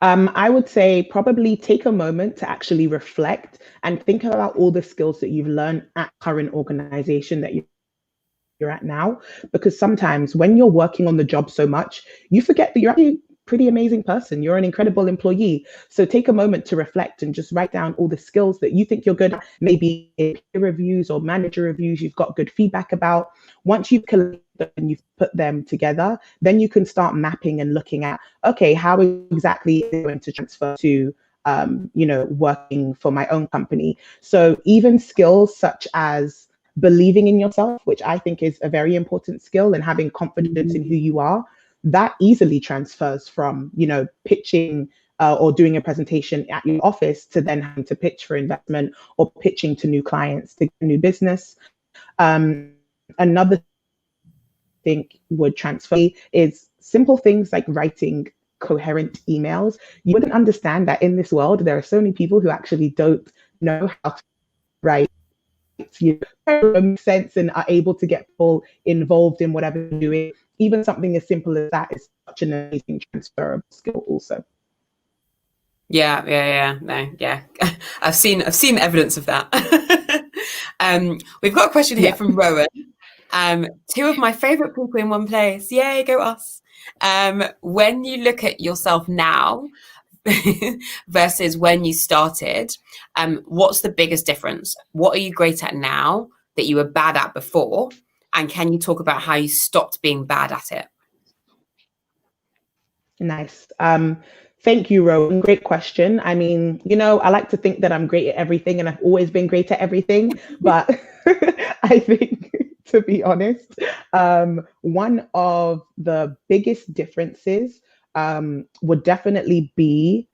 I would say probably take a moment to actually reflect and think about all the skills that you've learned at current organization that you're at now, because sometimes when you're working on the job so much, you forget that you're actually a pretty amazing person. You're an incredible employee. So take a moment to reflect and just write down all the skills that you think you're good at, maybe in peer reviews or manager reviews you've got good feedback about. Once you've collected them and you've put them together, then you can start mapping and looking at, okay, how exactly is it going to transfer to working for my own company. So even skills such as believing in yourself, which I think is a very important skill, and having confidence in who you are, that easily transfers from, pitching or doing a presentation at your office to then having to pitch for investment or pitching to new clients to get new business. Another thing would transfer is simple things like writing coherent emails. You wouldn't understand that in this world, there are so many people who actually don't know how to write you make sense and are able to get people involved in whatever you're doing. Even something as simple as that is such an amazing transferable skill also. Yeah. I've seen evidence of that. We've got a question here from Rowan. Two of my favorite people in one place. Yay, go us. When you look at yourself now versus when you started, what's the biggest difference? What are you great at now that you were bad at before? And can you talk about how you stopped being bad at it? Nice. Thank you, Rowan. Great question. I mean, I like to think that I'm great at everything and I've always been great at everything. But I think, to be honest, one of the biggest differences would definitely be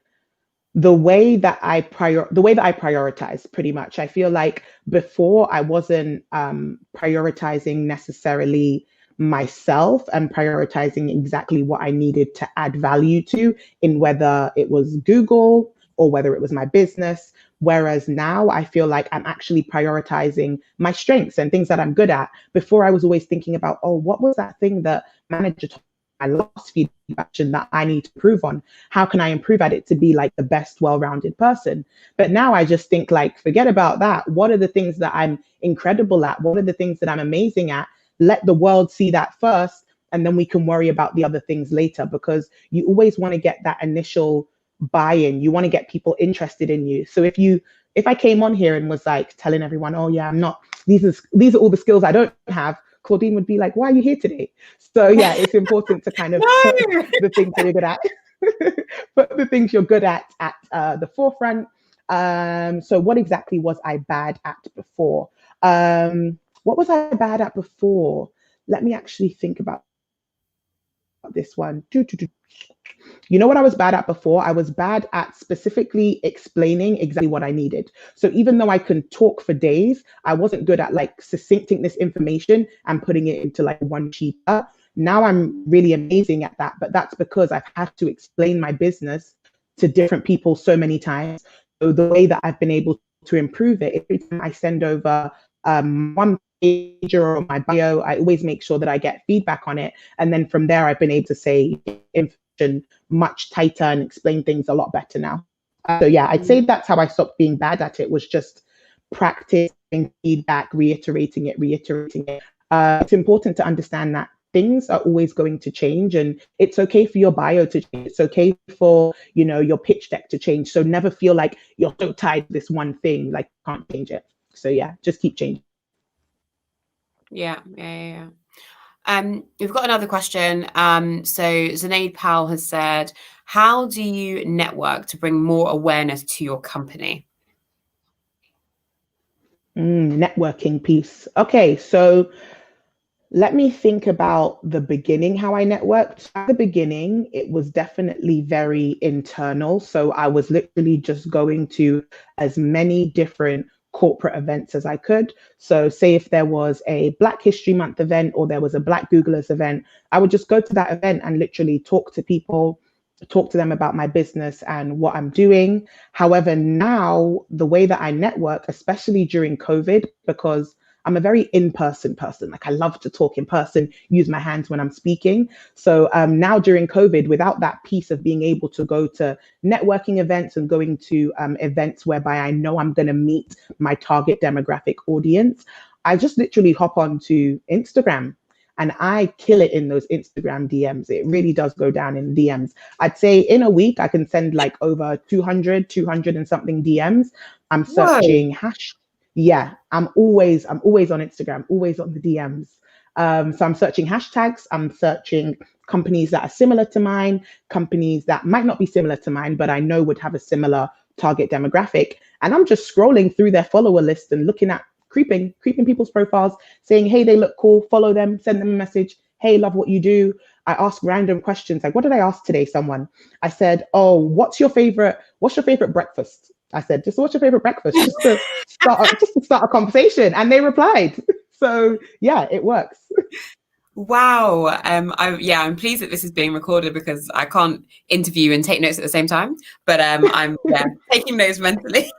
the way that I prioritize. Pretty much, I feel like before I wasn't prioritizing necessarily myself and prioritizing exactly what I needed to add value to, in whether it was Google or whether it was my business. Whereas now I feel like I'm actually prioritizing my strengths and things that I'm good at. Before I was always thinking about, oh, what was that thing that manager told my last feedback that I need to improve on? How can I improve at it to be like the best well-rounded person? But now I just think, like, forget about that. What are the things that I'm incredible at? What are the things that I'm amazing at? Let the world see that first, and then we can worry about the other things later, because you always want to get that initial buy-in. You want to get people interested in you. So if I came on here and was like telling everyone, oh yeah, I'm not, these are all the skills I don't have, Claudine would be like, why are you here today? So yeah, it's important to kind of put the things that you're good at, put the things you're good at the forefront. So what exactly was I bad at before? What was I bad at before? Let me actually think about this one. You know what I was bad at before? I was bad at specifically explaining exactly what I needed. So even though I can talk for days, I wasn't good at like succincting this information and putting it into like one sheet. Now I'm really amazing at that, but that's because I've had to explain my business to different people so many times. So the way that I've been able to improve it, every time I send over one page or my bio, I always make sure that I get feedback on it. And then from there, I've been able to say information much tighter and explain things a lot better now. So yeah, I'd say that's how I stopped being bad at it, was just practicing feedback, reiterating it. It's important to understand that things are always going to change, and it's okay for your bio to change. It's okay for, your pitch deck to change. So never feel like you're so tied to this one thing, like you can't change it. So yeah, just keep changing. Yeah. We've got another question. So Zunaid Powell has said, how do you network to bring more awareness to your company? Networking piece. Okay, so let me think about the beginning, how I networked. At the beginning, it was definitely very internal. So I was literally just going to as many different corporate events as I could. So say if there was a Black History Month event or there was a Black Googlers event, I would just go to that event and literally talk to people, talk to them about my business and what I'm doing. However, now the way that I network, especially during COVID, because I'm a very in-person person. Like, I love to talk in person, use my hands when I'm speaking. So now during COVID, without that piece of being able to go to networking events and going to events whereby I know I'm going to meet my target demographic audience, I just literally hop onto Instagram and I kill it in those Instagram DMs. It really does go down in DMs. I'd say in a week, I can send like over 200 and something DMs. I'm searching Yeah, I'm always on Instagram, always on the DMs. So I'm searching hashtags, I'm searching companies that are similar to mine, companies that might not be similar to mine, but I know would have a similar target demographic. And I'm just scrolling through their follower list and looking at creeping people's profiles, saying, hey, they look cool, follow them, send them a message. Hey, love what you do. I ask random questions. Like, what did I ask today? Someone, I said, oh, what's your favorite breakfast? I said, just what's your favorite breakfast? Just to start a conversation. And they replied. So yeah, it works. Wow. I'm pleased that this is being recorded because I can't interview and take notes at the same time. But I'm taking notes mentally.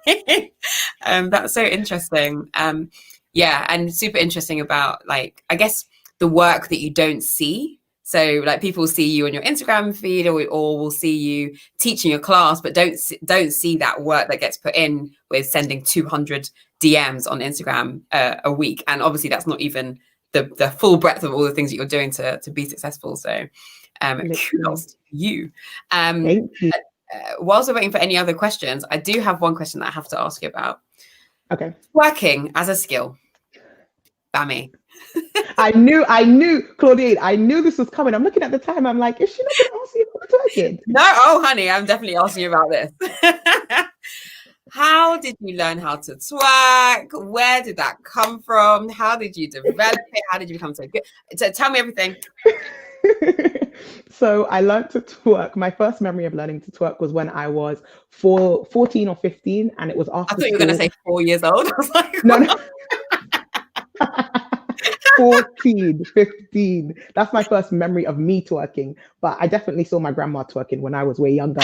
That's so interesting. Yeah, and super interesting about, like, I guess the work that you don't see. So like people see you on your Instagram feed, or will see you teaching a class, but don't see that work that gets put in with sending 200 DMs on Instagram a week. And obviously that's not even the full breadth of all the things that you're doing to be successful. So Literally. kudos to you. Thank you. Whilst we're waiting for any other questions, I do have one question that I have to ask you about. Okay. Working as a skill. Bami. I knew, Claudine, I knew this was coming. I'm looking at the time. I'm like, is she not going to ask you about twerking? No, oh, honey, I'm definitely asking you about this. How did you learn how to twerk? Where did that come from? How did you develop it? How did you become so good? So tell me everything. So I learned to twerk. My first memory of learning to twerk was when I was 14 or 15, and it was after I thought you were school. going to say 4 years old. I was like, No. 14, 15. That's my first memory of me twerking. But I definitely saw my grandma twerking when I was way younger.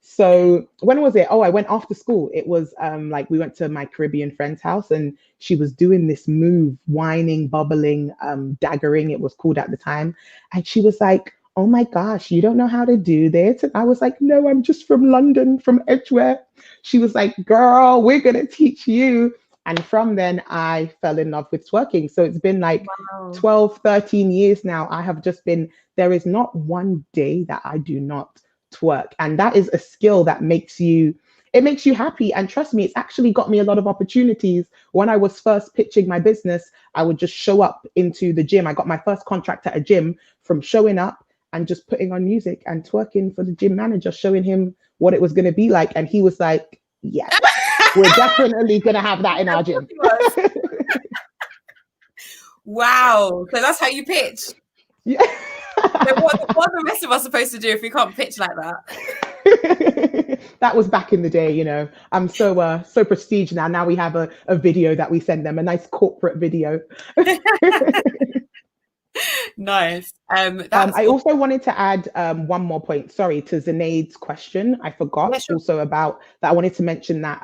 So when was it? Oh, I went after school. It was like we went to my Caribbean friend's house and she was doing this move, whining, bubbling, daggering, it was called at the time. And she was like, oh my gosh, you don't know how to do this? And I was like, no, I'm just from London, from Edgware. She was like, girl, we're going to teach you. And from then I fell in love with twerking. So it's been like wow. 12, 13 years now. I have just been, there is not one day that I do not twerk. And that is a skill that makes you happy. And trust me, it's actually got me a lot of opportunities. When I was first pitching my business, I would just show up into the gym. I got my first contract at a gym from showing up and just putting on music and twerking for the gym manager, showing him what it was going to be like. And he was like, yes, we're definitely going to have that in our gym. Wow. So that's how you pitch. Yeah. So what are the rest of us supposed to do if we can't pitch like that? That was back in the day, you know. I'm so prestige now. Now we have a video that we send them, a nice corporate video. Nice. I also wanted to add one more point. Sorry, to Zanaid's question. I forgot also about that. I wanted to mention that.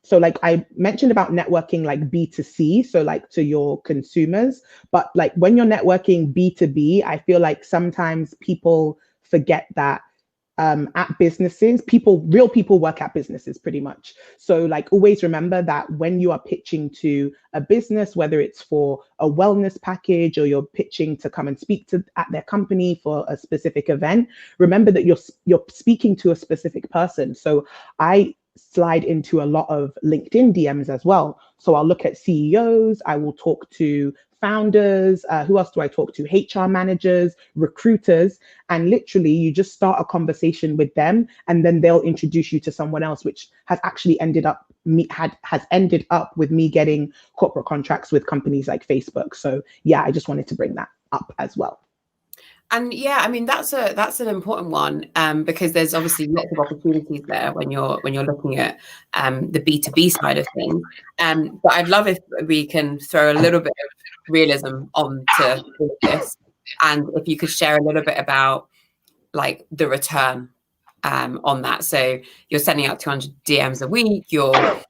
So like I mentioned about networking like B2C, so like to your consumers, but like when you're networking B2B, I feel like sometimes people forget that at businesses, real people work at businesses pretty much. So like always remember that when you are pitching to a business, whether it's for a wellness package or you're pitching to come and speak to at their company for a specific event, remember that you're speaking to a specific person. So I slide into a lot of LinkedIn DMs as well. So I'll look at CEOs, I will talk to founders, who else do I talk to? HR managers, recruiters, and literally you just start a conversation with them and then they'll introduce you to someone else, which has actually ended up with me getting corporate contracts with companies like Facebook. So yeah, I just wanted to bring that up as well. And yeah, I mean that's an important one because there's obviously lots of opportunities there when you're looking at the B2B side of things. But I'd love if we can throw a little bit of realism onto this, and if you could share a little bit about like the return on that. So you're sending out 200 DMs a week. You're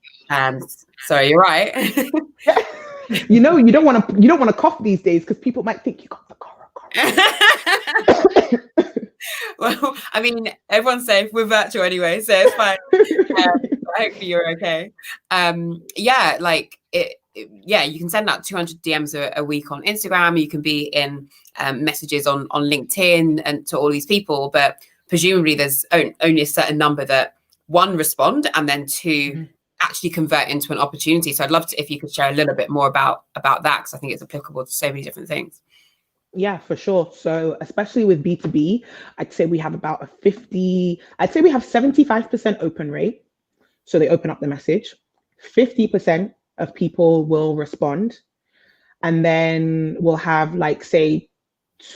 sorry, you're right. You know, you don't want to cough these days because people might think you got the corona. Well, I mean, everyone's safe. We're virtual anyway, so it's fine. Hopefully you're okay. Yeah, like yeah, you can send out 200 DMs a week on Instagram. You can be in messages on LinkedIn and to all these people, but presumably there's only a certain number that one respond and then two actually convert into an opportunity. So I'd love to if you could share a little bit more about that, because I think it's applicable to so many different things. Yeah, for sure. So especially with B2B, I'd say we have about I'd say we have 75% open rate. So they open up the message. 50% of people will respond. And then we'll have like, say,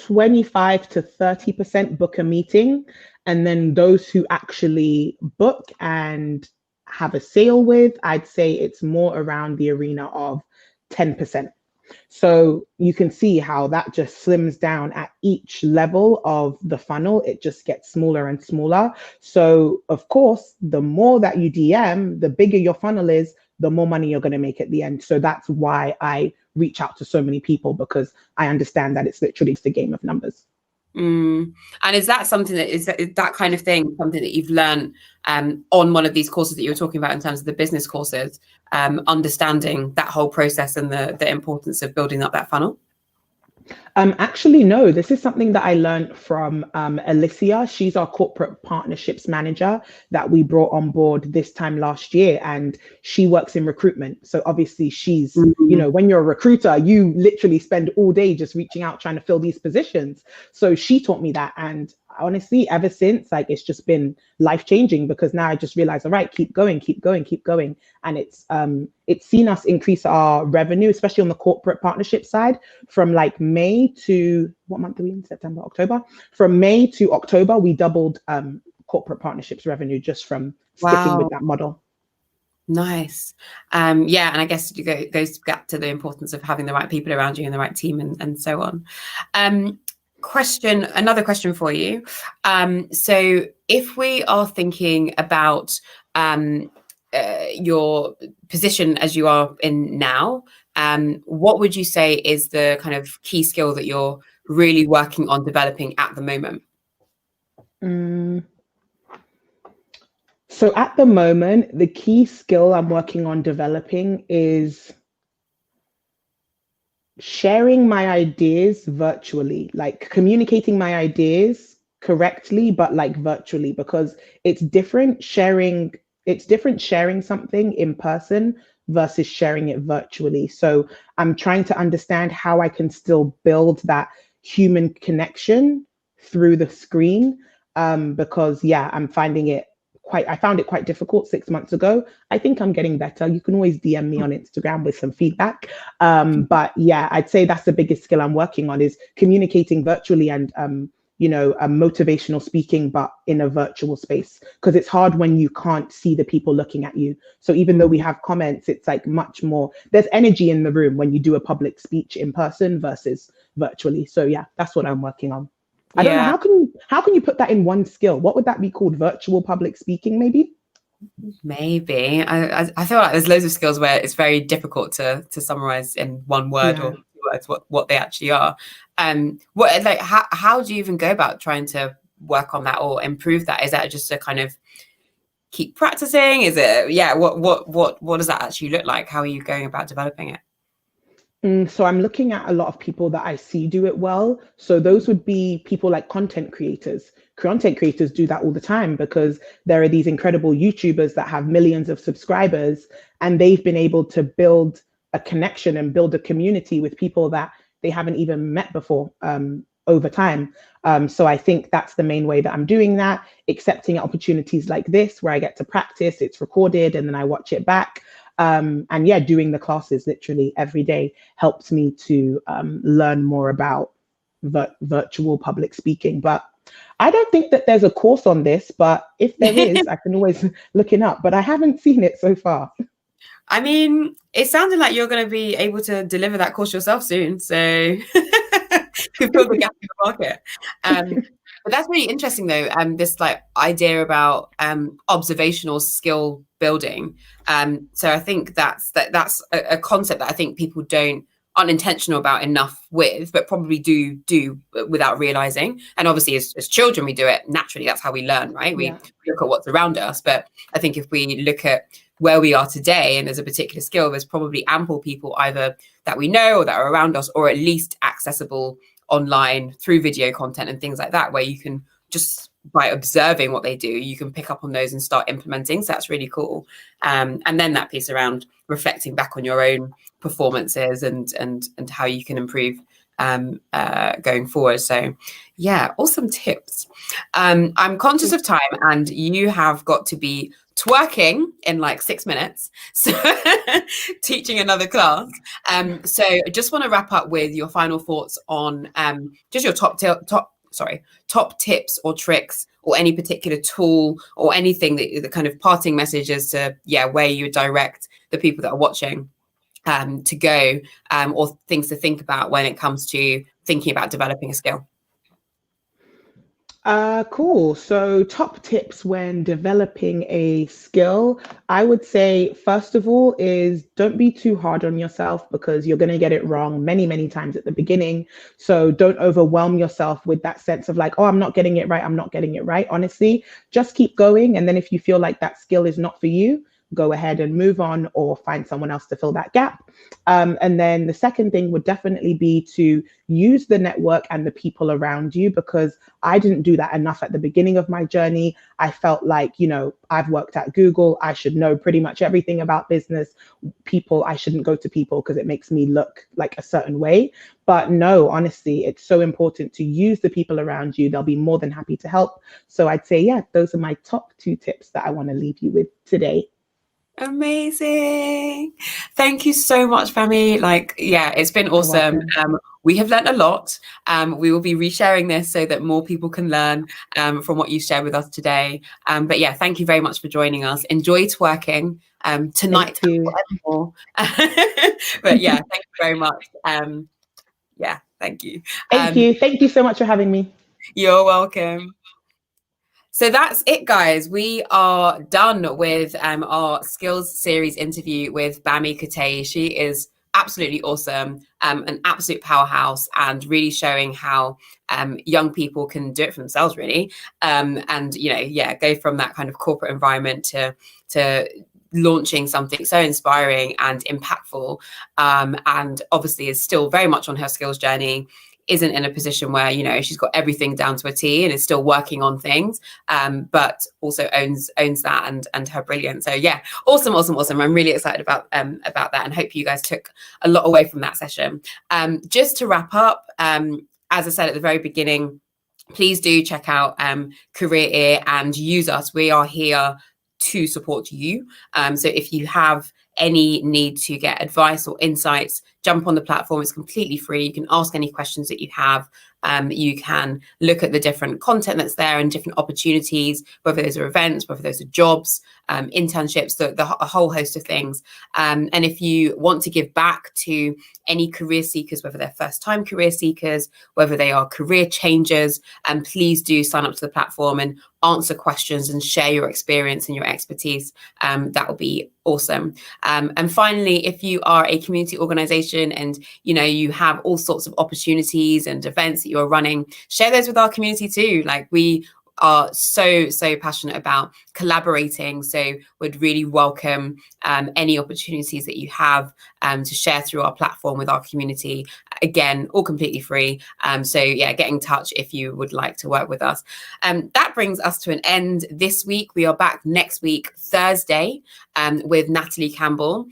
25 to 30% book a meeting. And then those who actually book and have a sale with, I'd say it's more around the arena of 10%. So you can see how that just slims down at each level of the funnel. It just gets smaller and smaller. So of course, the more that you DM, the bigger your funnel is, the more money you're going to make at the end. So that's why I reach out to so many people, because I understand that it's literally just a game of numbers. And is that something that is that kind of thing, something that you've learned on one of these courses that you were talking about in terms of the business courses, understanding that whole process and the importance of building up that funnel? Actually, no, this is something that I learned from Alicia. She's our corporate partnerships manager that we brought on board this time last year, and she works in recruitment. So obviously she's, you know, when you're a recruiter, you literally spend all day just reaching out, trying to fill these positions. So she taught me that. And honestly, ever since, like, it's just been life-changing, because now I just realized, all right, keep going, keep going, keep going. And it's seen us increase our revenue, especially on the corporate partnership side, from like May to, what month are we in? September, October. From May to October, we doubled corporate partnerships revenue just from sticking with that model. Nice. Yeah, and I guess it goes back to the importance of having the right people around you and the right team and so on. Another question for you. So if we are thinking about your position as you are in now, what would you say is the kind of key skill that you're really working on developing at the moment? So at the moment, the key skill I'm working on developing is sharing my ideas virtually, like communicating my ideas correctly, but like virtually, because it's different sharing something in person versus sharing it virtually. So I'm trying to understand how I can still build that human connection through the screen, because yeah, I found it quite difficult 6 months ago. I think I'm getting better. You can always DM me on Instagram with some feedback. But yeah, I'd say that's the biggest skill I'm working on, is communicating virtually and, motivational speaking, but in a virtual space, because it's hard when you can't see the people looking at you. So even though we have comments, it's like much more, there's energy in the room when you do a public speech in person versus virtually. So yeah, that's what I'm working on. I don't know, how can you put that in one skill? What would that be called? Virtual public speaking, maybe? Maybe. I feel like there's loads of skills where it's very difficult to summarize in one word or two words what they actually are. How do you even go about trying to work on that or improve that? Is that just to kind of keep practicing? Is it, what does that actually look like? How are you going about developing it? So I'm looking at a lot of people that I see do it well. So those would be people like content creators. Content creators do that all the time, because there are these incredible YouTubers that have millions of subscribers, and they've been able to build a connection and build a community with people that they haven't even met before, over time. So I think that's the main way that I'm doing that, accepting opportunities like this where I get to practice, it's recorded, and then I watch it back. And yeah, doing the classes literally every day helps me to learn more about virtual public speaking. But I don't think that there's a course on this, but if there is, I can always look it up, but I haven't seen it so far. I mean, it sounded like you're going to be able to deliver that course yourself soon. So you fill the gap in the market. But that's really interesting, though. This like idea about observational skill building. So I think that's a concept that I think people aren't intentional about enough with, but probably do without realizing. And obviously, as children, we do it naturally. That's how we learn, right? We look at what's around us. But I think if we look at where we are today and there's a particular skill, there's probably ample people either that we know or that are around us, or at least accessible online through video content and things like that, where you can just, by observing what they do, you can pick up on those and start implementing. So that's really cool. And then that piece around reflecting back on your own performances and how you can improve going forward. So yeah, awesome tips. I'm conscious of time, and you have got to be twerking in like 6 minutes, so teaching another class. So I just want to wrap up with your final thoughts on just your top tips or tricks, or any particular tool or anything that the kind of parting message is to where you would direct the people that are watching to go, or things to think about when it comes to thinking about developing a skill. Cool. So, top tips when developing a skill, I would say, first of all, is don't be too hard on yourself because you're going to get it wrong many, many times at the beginning. So, don't overwhelm yourself with that sense of like, oh, I'm not getting it right. I'm not getting it right. Honestly, just keep going. And then if you feel like that skill is not for you, go ahead and move on or find someone else to fill that gap. And then the second thing would definitely be to use the network and the people around you because I didn't do that enough at the beginning of my journey. I felt like, I've worked at Google. I should know pretty much everything about business. People, I shouldn't go to people because it makes me look like a certain way. But no, honestly, it's so important to use the people around you. They'll be more than happy to help. So I'd say, yeah, those are my top 2 tips that I want to leave you with today. Amazing. Thank you so much, Bami. It's been You're awesome. welcome. We have learned a lot. We will be resharing this so that more people can learn from what you shared with us today. But yeah, thank you very much for joining us. Enjoy twerking tonight. Thank you. More. But yeah, thank you very much. Yeah, thank you. Thank you. Thank you so much for having me. You're welcome. So that's it, guys. We are done with our skills series interview with Bami Kuteyi. She is absolutely awesome, an absolute powerhouse, and really showing how young people can do it for themselves, really. Go from that kind of corporate environment to launching something so inspiring and impactful, and obviously is still very much on her skills journey, isn't in a position where she's got everything down to a T and is still working on things, but also owns that and her brilliance. So yeah, awesome. I'm really excited about that, and hope you guys took a lot away from that session. Just to wrap up, as I said at the very beginning, please do check out CareerEar and use us. We are here to support you. So if you have any need to get advice or insights, jump on the platform. It's completely free. You can ask any questions that you have. You can look at the different content that's there and different opportunities, whether those are events, whether those are jobs, internships, a whole host of things. And if you want to give back to any career seekers, whether they're first-time career seekers, whether they are career changers, please do sign up to the platform and answer questions and share your experience and your expertise. That will be awesome. And finally, if you are a community organization and you have all sorts of opportunities and events that you're running, share those with our community too. Like, we are so passionate about collaborating, so would really welcome any opportunities that you have to share through our platform with our community. Again, all completely free. So yeah, get in touch if you would like to work with us. That brings us to an end this week. We are back next week, Thursday, with Natalie Campbell.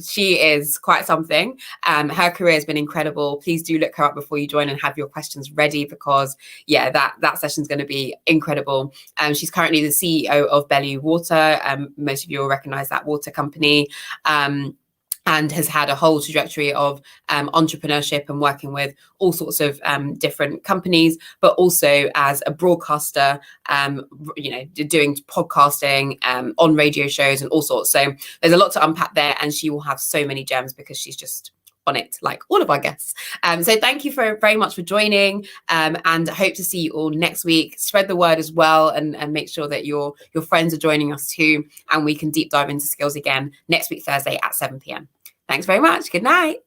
She is quite something. Her career has been incredible. Please do look her up before you join and have your questions ready, because yeah, that session is going to be incredible. She's currently the CEO of Belly Water. Most of you will recognize that water company. And has had a whole trajectory of entrepreneurship and working with all sorts of different companies, but also as a broadcaster, doing podcasting on radio shows and all sorts. So there's a lot to unpack there, and she will have so many gems because she's just on it, like all of our guests. So thank you very much for joining, and hope to see you all next week. Spread the word as well, and make sure that your friends are joining us too, and we can deep dive into skills again next week, Thursday at 7 p.m. Thanks very much. Good night.